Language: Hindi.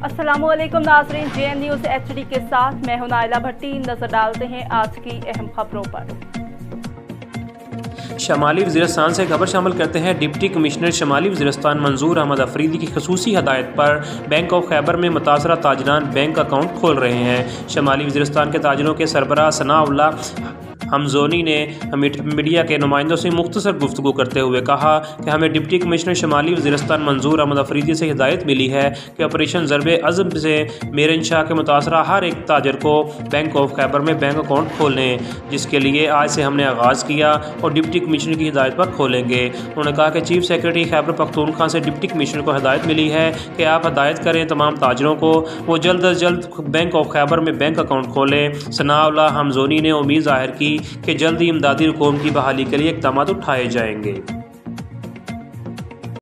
अस्सलामुअलैकुम नाज़रीन, JN न्यूज़ HD के साथ मैं हूं नाइला भट्टी। नजर डालते हैं आज की अहम खबरों पर। शमाली वज़ीरिस्तान से खबर शामिल करते हैं। डिप्टी कमिश्नर शमाली वज़ीरिस्तान मंजूर अहमद अफरीदी की खसूसी हदायत पर बैंक ऑफ खैबर में मुतासरा ताजरान बैंक अकाउंट खोल रहे हैं। शमाली वज़ीरिस्तान के ताजरों के सरबराह सनाउल्लाह हमजोनी ने मीडिया के नुमाइंदों से मुख्तसर गुफ्तगू करते हुए कहा कि हमें डिप्टी कमिश्नर शमाली वज़ीरिस्तान मंजूर अहमद अफरीदी से हिदायत मिली है कि ऑपरेशन ज़रबे अज़म से मेरन शाह के मुतासरा हर एक ताजर को बैंक ऑफ खैबर में बैंक अकाउंट खोलने, जिसके लिए आज से हमने आगाज़ किया और डिप्टी कमिश्नर की हिदायत पर खोलेंगे। उन्होंने कहा कि चीफ सेक्रेटरी खैबर पख्तूनख्वा से डिप्टी कमिश्नर को हिदायत मिली है कि आप हिदायत करें तमाम ताजरों को वो जल्द अज जल्द बैंक ऑफ खैबर में बैंक अकाउंट खोलें। सनाउल्लाह हमजोनी ने उम्मीद ज़ाहिर की कि जल्द ही इमदादी रकूम की बहाली के लिए इक़दाम उठाए जाएंगे।